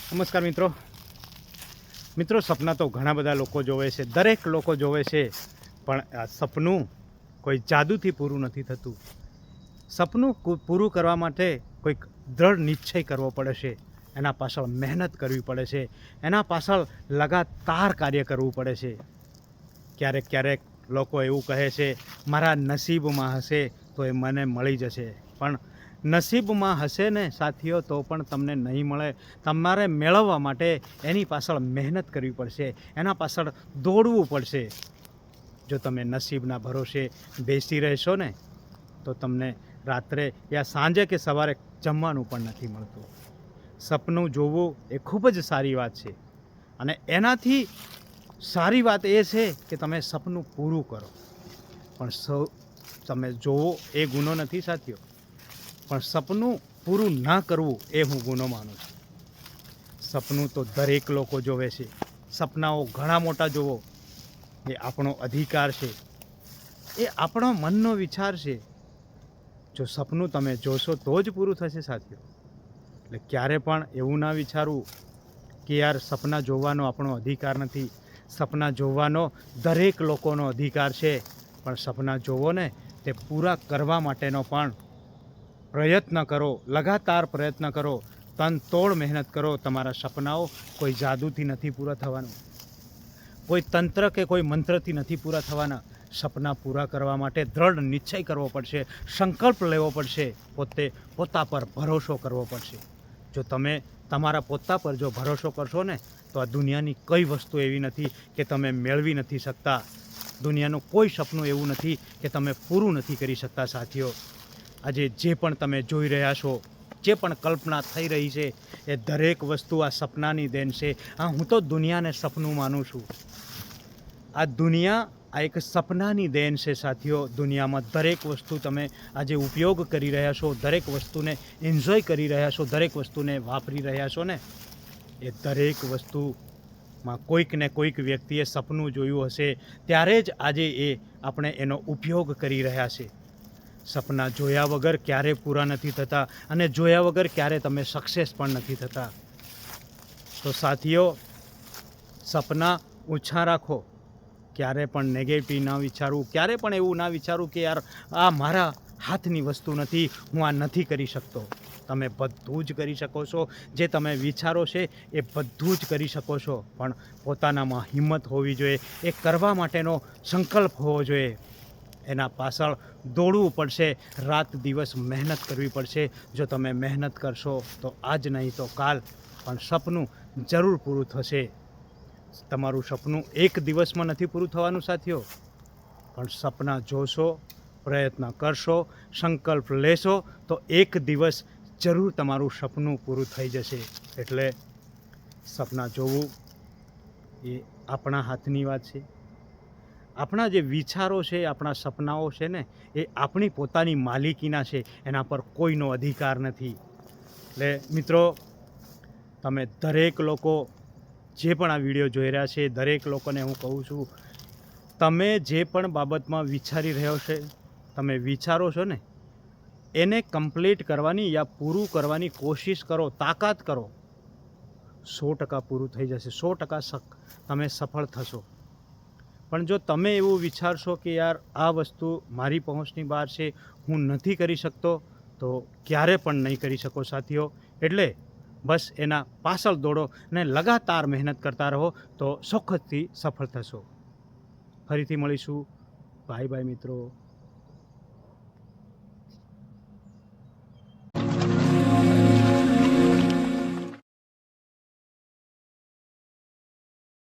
નમસ્કાર મિત્રો સપના તો ઘણા બધા લોકો જોવે છે, દરેક લોકો જોવે છે, પણ આ સપનું કોઈ જાદુથી પૂરું નથી થતું. સપનું પૂરું કરવા માટે કોઈક દૃઢ નિશ્ચય કરવો પડે છે, એના પાછળ મહેનત કરવી પડે છે, એના પાછળ લગાતાર કાર્ય કરવું પડે છે. ક્યારેક લોકો એવું કહે છે મારા નસીબમાં હશે તો એ મને મળી જશે, પણ નસીબમાં હશે ને સાથીઓ તો પણ તમને નહીં મળે. તમારે મેળવવા માટે એની પાછળ મહેનત કરવી પડશે, એના પાછળ દોડવું પડશે. જો તમે નસીબના ભરોસે બેસી રહેશો ને તો તમને રાત્રે યા સાંજે કે સવારે જમવાનું પણ નથી મળતું. સપનું જોવું એ ખૂબ જ સારી વાત છે, અને એનાથી સારી વાત એ છે કે તમે સપનું પૂરું કરો. પણ તમે જોવો એ ગુનો નથી સાથીઓ, પણ સપનું પૂરું ના કરવું એ હું ગુનો માનું છું. સપનું તો દરેક લોકો જોવે છે, સપનાઓ ઘણા મોટા જોવો એ આપણો અધિકાર છે, એ આપણો મનનો વિચાર છે. જો સપનું તમે જોશો તો જ પૂરું થશે સાથીઓ. એટલે ક્યારે પણ એવું ના વિચારવું કે યાર સપના જોવાનો આપણો અધિકાર નથી. સપના જોવાનો દરેક લોકોનો અધિકાર છે, પણ સપના જોવો ને તે પૂરા કરવા માટેનો પણ પ્રયત્ન કરો, લગાતાર પ્રયત્ન કરો, તનતોડ મહેનત કરો. તમારા સપનાઓ કોઈ જાદુથી નથી પૂરા થવાનું, કોઈ તંત્ર કે કોઈ મંત્રથી નથી પૂરા થવાના. સપના પૂરા કરવા માટે દૃઢ નિશ્ચય કરવો પડશે, સંકલ્પ લેવો પડશે, પોતા પર ભરોસો કરવો પડશે. જો તમે તમારા પોતા પર જો ભરોસો કરશો ને તો આ દુનિયાની કઈ વસ્તુ એવી નથી કે તમે મેળવી નથી શકતા. દુનિયાનું કોઈ સપનું એવું નથી કે તમે પૂરું નથી કરી શકતા સાથીઓ. આજે જે પણ તમે જોઈ રહ્યા છો, જે પણ કલ્પના થઈ રહી છે, એ દરેક વસ્તુ આ સપનાની દેન છે. હું તો દુનિયાને સપનું માનું છું. આ દુનિયા આ એક સપનાની દેન છે સાથીઓ. દુનિયામાં દરેક વસ્તુ તમે આજે ઉપયોગ કરી રહ્યા છો, દરેક વસ્તુને એન્જોય કરી રહ્યા છો, દરેક વસ્તુને વાપરી રહ્યા છો ને એ દરેક વસ્તુમાં કોઈક ને કોઈક વ્યક્તિએ સપનું જોયું હશે, ત્યારે જ આજે એ આપણે એનો ઉપયોગ કરી રહ્યા છે. સપના જોયા વગર ક્યારે પૂરા નથી થતા, અને જોયા વગર ક્યારે તમે સક્સેસ પણ નથી થતા. તો સાથીઓ, સપના ઓછા રાખો. ક્યારે પણ નેગેટિવ ના વિચારવું, ક્યારે પણ એવું ના વિચારવું કે યાર આ મારા હાથની વસ્તુ નથી, હું આ નથી કરી શકતો. તમે બધું જ કરી શકો છો. જે તમે વિચારો છે એ બધું જ કરી શકો છો, પણ પોતાનામાં હિંમત હોવી જોઈએ, એ કરવા માટેનો સંકલ્પ હોવો જોઈએ. એના પાછળ દોડવું પડશે, રાત દિવસ મહેનત કરવી પડશે. જો તમે મહેનત કરશો તો આજ નહીં તો કાલ પણ સપનું જરૂર પૂરું થશે. તમારું સપનું એક દિવસમાં નથી પૂરું થવાનું સાથીઓ, પણ સપના જોશો, પ્રયત્ન કરશો, સંકલ્પ લેશો તો એક દિવસ જરૂર તમારું સપનું પૂરું થઈ જશે. એટલે સપના જોવું એ આપણા હાથની વાત છે. આપણા જે વિચારો છે, આપણા સપનાઓ છે ને એ આપણી પોતાની માલિકીના છે, એના પર કોઈનો અધિકાર નથી. એટલે મિત્રો, તમે દરેક લોકો જે પણ આ વિડીયો જોઈ રહ્યા છે, દરેક લોકોને હું કહું છું, તમે જે પણ બાબતમાં વિચારી રહ્યો છે, તમે વિચારો છો ને એને કમ્પ્લીટ કરવાની યા પૂરું કરવાની કોશિશ કરો, તાકાત કરો. 100% પૂરું થઈ જશે, 100% તમે સફળ થશો. પણ જો તમે એવું વિચારશો કે યાર આ વસ્તુ મારી પહોંચની બહાર છે, હું નથી કરી શકતો, તો ક્યારે પણ નહીં કરી શકો સાથીઓ. એટલે બસ એના પાછળ દોડો અને લગાતાર મહેનત કરતા રહો તો ચોક્કસથી સફળ થશો. ફરીથી મળીશું. બાય બાય મિત્રો.